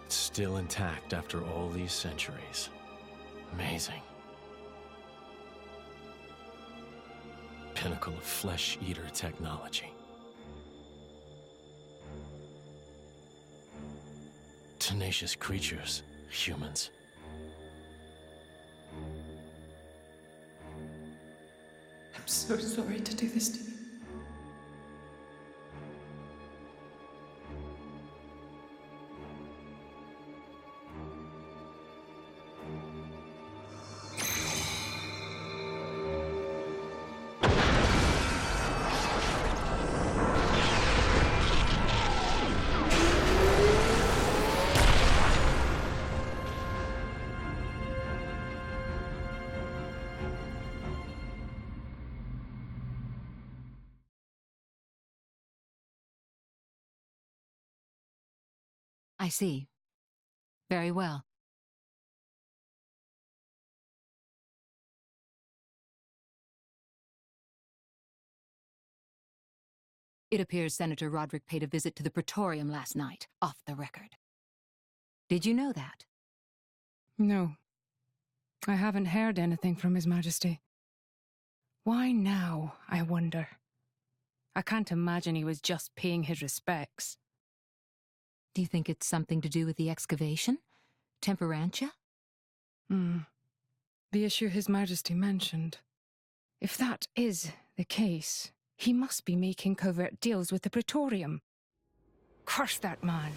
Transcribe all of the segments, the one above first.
Still intact after all these centuries. Amazing. Pinnacle of flesh-eater technology. Tenacious creatures, humans. I'm so sorry to do this to you. I see. Very well. It appears Senator Roderick paid a visit to the Praetorium last night, off the record. Did you know that? No. I haven't heard anything from His Majesty. Why now, I wonder? I can't imagine he was just paying his respects. Do you think it's something to do with the excavation? Temperantia? The issue His Majesty mentioned. If that is the case, he must be making covert deals with the Praetorium. Curse that man.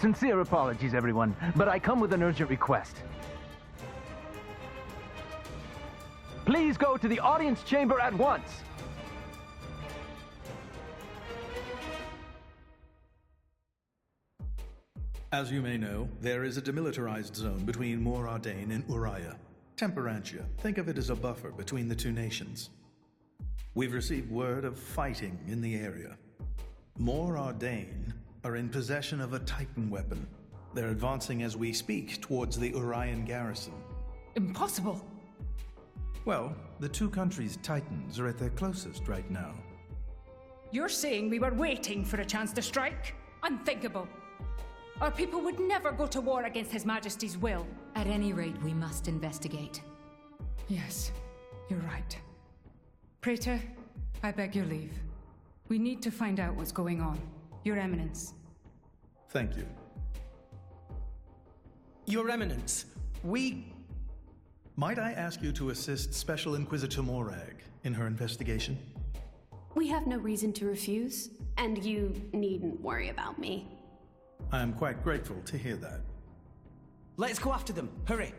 Sincere apologies, everyone, but I come with an urgent request. Please go to the audience chamber at once! As you may know, there is a demilitarized zone between Mor Ardain and Uriah. Temperantia. Think of it as a buffer between the two nations. We've received word of fighting in the area. Mor Ardain are in possession of a Titan weapon. They're advancing as we speak towards the Urian garrison. Impossible! Well, the two countries' Titans are at their closest right now. You're saying we were waiting for a chance to strike? Unthinkable. Our people would never go to war against His Majesty's will. At any rate, we must investigate. Yes, you're right. Praetor, I beg your leave. We need to find out what's going on. Your Eminence. Thank you. Your Eminence, Might I ask you to assist Special Inquisitor Morag in her investigation? We have no reason to refuse, and you needn't worry about me. I am quite grateful to hear that. Let's go after them. Hurry!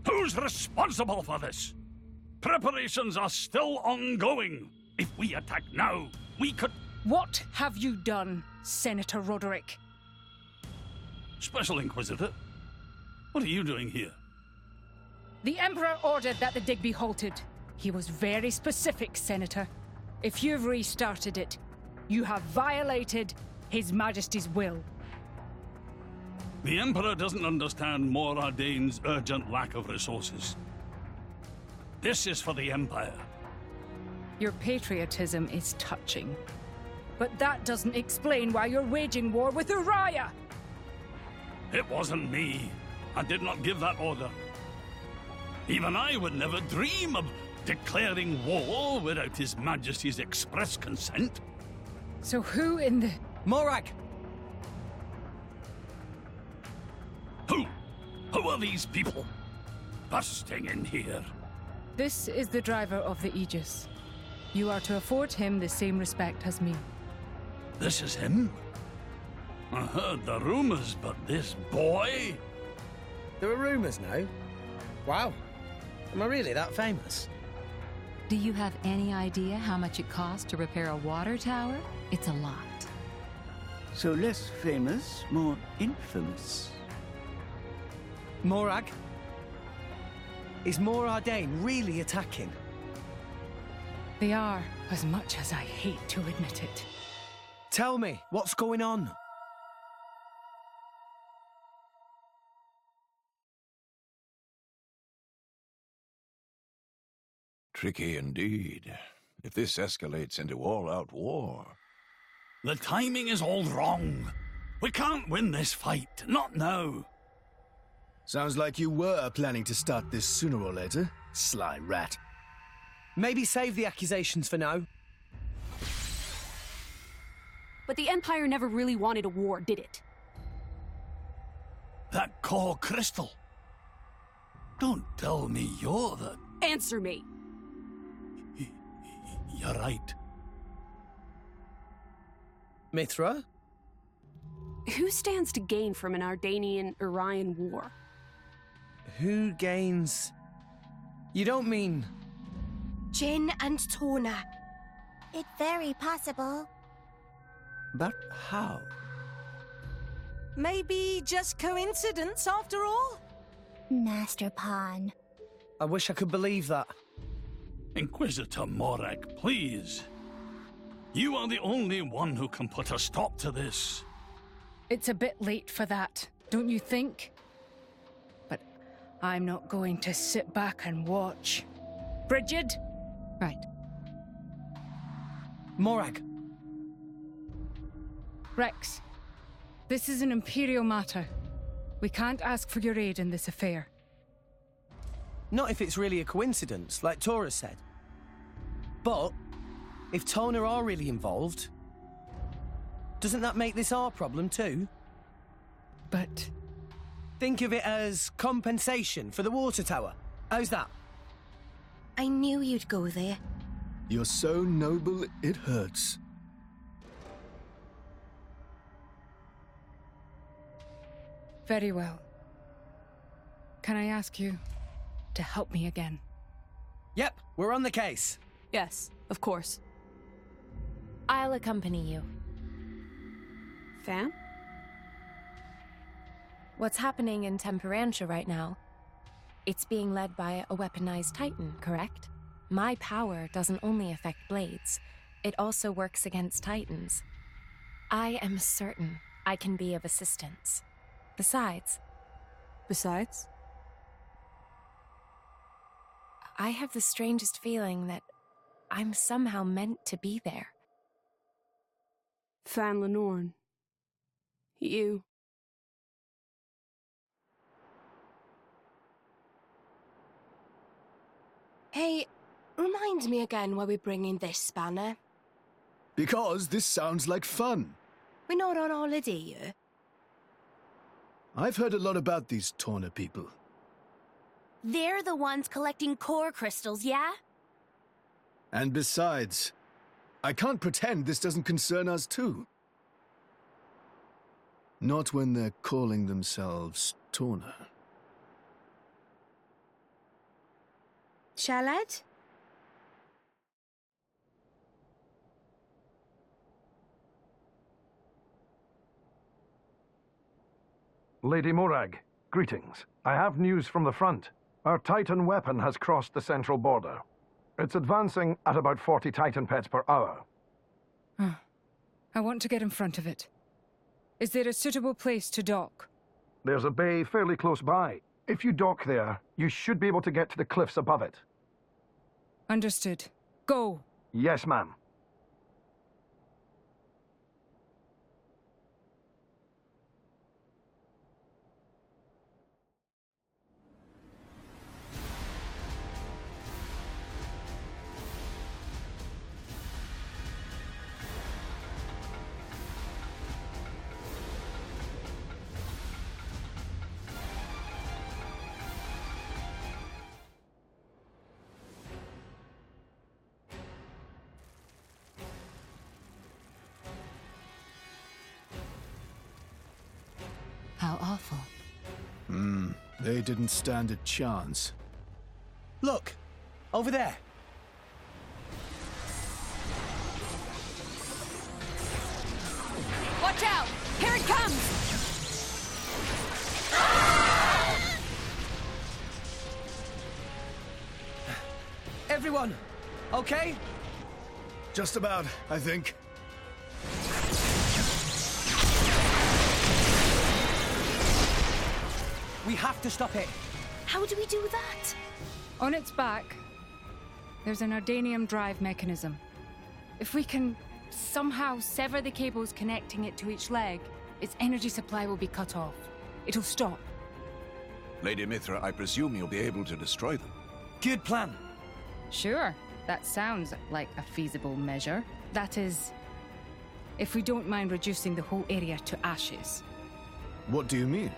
Who's responsible for this? Preparations are still ongoing. If we attack now, we could... What have you done, Senator Roderick? Special Inquisitor? What are you doing here? The Emperor ordered that the dig be halted. He was very specific, Senator. If you've restarted it, you have violated His Majesty's will. The Emperor doesn't understand Mor Ardane's urgent lack of resources. This is for the Empire. Your patriotism is touching. But that doesn't explain why you're waging war with Uriah! It wasn't me. I did not give that order. Even I would never dream of declaring war without His Majesty's express consent. So who in the... Morag! Who are these people? Busting in here. This is the driver of the Aegis. You are to afford him the same respect as me. This is him? I heard the rumors, but this boy? There are rumors now? Wow. Am I really that famous? Do you have any idea how much it costs to repair a water tower? It's a lot. So less famous, more infamous. Morag? Is Mor Ardane really attacking? They are, as much as I hate to admit it. Tell me, what's going on? Tricky indeed. If this escalates into all-out war... The timing is all wrong. We can't win this fight, not now. Sounds like you were planning to start this sooner or later, sly rat. Maybe save the accusations for now. But the Empire never really wanted a war, did it? That core crystal. Don't tell me you're the... Answer me! You're right. Mithra? Who stands to gain from an Ardanian-Urian war? Who gains... You don't mean... Jin and Torna. It's very possible. But how? Maybe just coincidence after all? Master Pawn. I wish I could believe that. Inquisitor Morag, please. You are the only one who can put a stop to this. It's a bit late for that, don't you think? But I'm not going to sit back and watch. Brigid? Right. Morag. Rex, this is an Imperial matter. We can't ask for your aid in this affair. Not if it's really a coincidence, like Tora said. But, if Torna are really involved, doesn't that make this our problem too? But... Think of it as compensation for the water tower. How's that? I knew you'd go there. You're so noble, it hurts. Very well. Can I ask you to help me again? Yep, we're on the case. Yes, of course. I'll accompany you. Fam? What's happening in Temperantia right now? It's being led by a weaponized Titan, correct? My power doesn't only affect blades, it also works against Titans. I am certain I can be of assistance. Besides? I have the strangest feeling that I'm somehow meant to be there. Fan Lenorn. You. Hey, remind me again why we're bringing this spanner. Because this sounds like fun. We're not on holiday here. I've heard a lot about these Torna people. They're the ones collecting core crystals, yeah? And besides, I can't pretend this doesn't concern us too. Not when they're calling themselves Torna. Shalad? Lady Morag, greetings. I have news from the front. Our Titan weapon has crossed the central border. It's advancing at about 40 Titan pets per hour. I want to get in front of it. Is there a suitable place to dock? There's a bay fairly close by. If you dock there, you should be able to get to the cliffs above it. Understood. Go! Yes, ma'am. How awful. They didn't stand a chance. Look! Over there! Watch out! Here it comes! Everyone, okay? Just about, I think. We have to stop it. How do we do that? On its back, there's an ardanium drive mechanism. If we can somehow sever the cables connecting it to each leg, its energy supply will be cut off. It'll stop. Lady Mithra, I presume you'll be able to destroy them. Good plan. Sure, that sounds like a feasible measure. That is, if we don't mind reducing the whole area to ashes. What do you mean?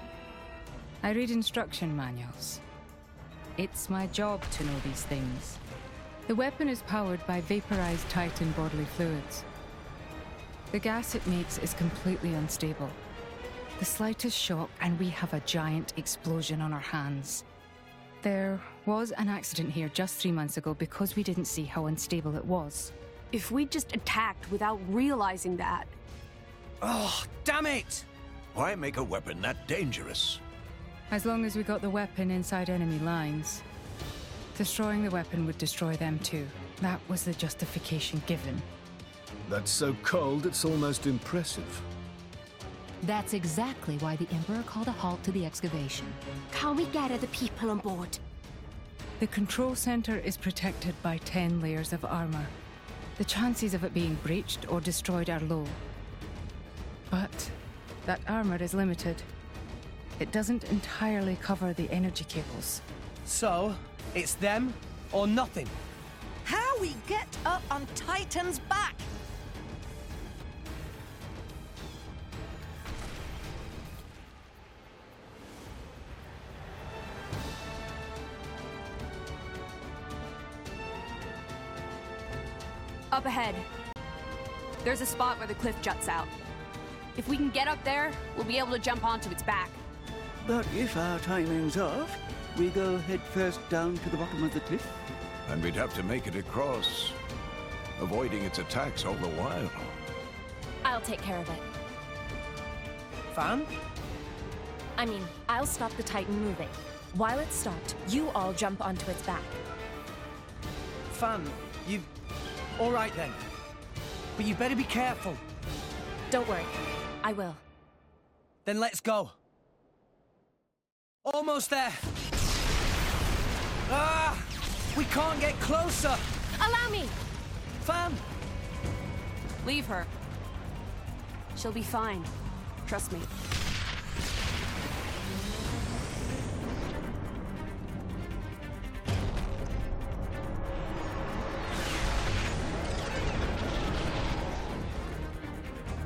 I read instruction manuals. It's my job to know these things. The weapon is powered by vaporized Titan bodily fluids. The gas it makes is completely unstable. The slightest shock and we have a giant explosion on our hands. There was an accident here just 3 months ago because we didn't see how unstable it was. If we'd just attacked without realizing that... Oh, damn it! Why make a weapon that dangerous? As long as we got the weapon inside enemy lines. Destroying the weapon would destroy them too. That was the justification given. That's so cold, it's almost impressive. That's exactly why the Emperor called a halt to the excavation. Can we get other people on board? The control center is protected by 10 layers of armor. The chances of it being breached or destroyed are low. But that armor is limited. It doesn't entirely cover the energy cables. So, it's them or nothing. How we get up on Titan's back? Up ahead. There's a spot where the cliff juts out. If we can get up there, we'll be able to jump onto its back. But if our timing's off, we go head first down to the bottom of the cliff. And we'd have to make it across, avoiding its attacks all the while. I'll take care of it. Fan? I mean, I'll stop the Titan moving. While it's stopped, you all jump onto its back. Fan, you... All right then. But you better be careful. Don't worry. I will. Then let's go. Almost there. Ah! We can't get closer. Allow me! Fan! Leave her. She'll be fine. Trust me.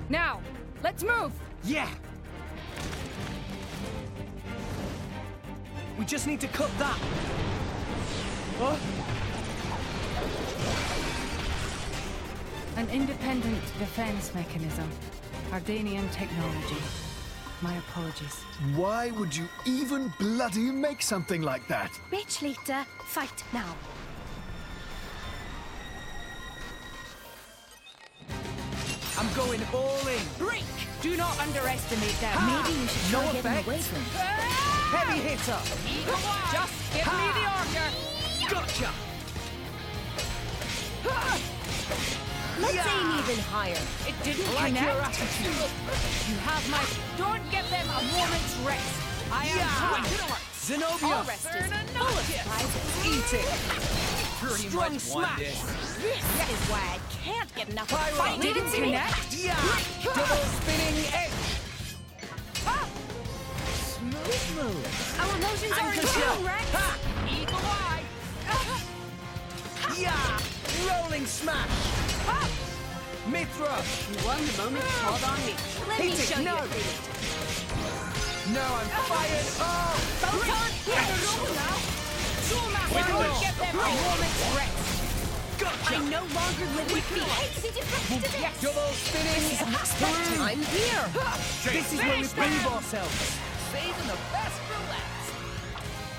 Now, let's move! Yeah! We just need to cut that. What? An independent defense mechanism. Ardanian technology. My apologies. Why would you even bloody make something like that? Rich leader, fight now. I'm going all in. Break! Do not underestimate them. Maybe you should try getting away from it. Heavy hitter. Just give me the order. Gotcha. Let's aim even higher. It didn't Like connect. your attitude. You have my... Don't give them a moment's rest. I am Zenobia! Alrest is full of surprises. Eat it! Pretty Strong much smash! This is why I can't get enough of Pyra! fighting. Didn't connect? Yeah! Double spinning edge! Smooth move. Our motions are in Anchor shell. tune, Rex. Eagle eye. Yeah! Rolling smash! Mithra! You won the moment called on me. Let me Hit it, show no. you a thing. Now I'm fired! Oh! Photon, hit the roll now. Why not? Get them a moment's rest. Gotcha! I no longer live in fear. Double spinning! I'm here. This is where we prove ourselves! Saving the best for last.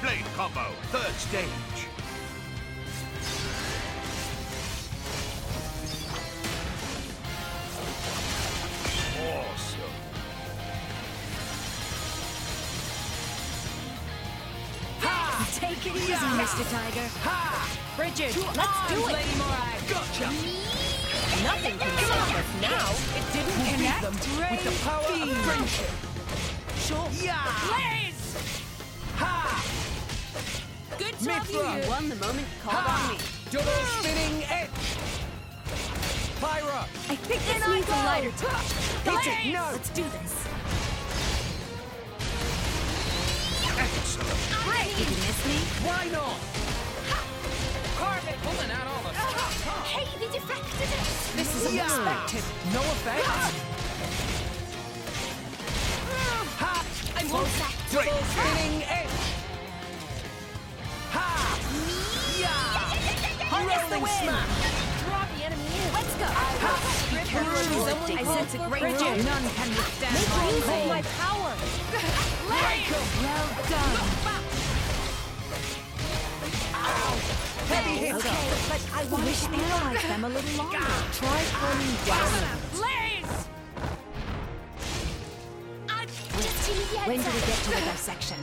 Blade combo, third stage. Awesome. Ha! Take it easy, Mr. Tiger. Ha! Bridget, Let's do it. Lady Morai. Gotcha! Nothing can stop us now. It didn't connect them with the power of friendship. Sure. Yeah! Blaze! Ha! Good job, Mithra! You won the moment called Ha! on me. Double spinning edge! Pyra! I think this needs a lighter touch. Hit it! No! Let's do this. Excellent. Did you miss me? Why not? Carve it. Pulling out all the Hey, they defected it! This is unexpected. No effect. Ha! I'm all set. Double spinning edge! Ha! Yeah! Rolling smash! Draw the enemy in. Let's go. I sense a great Bridget. deal. None can withstand my Use cold. my power. Well done. Heavy hitter! Okay, but I want to analyze them a little longer. Try calming down. Blaze! Just in the When do we get to the dissection?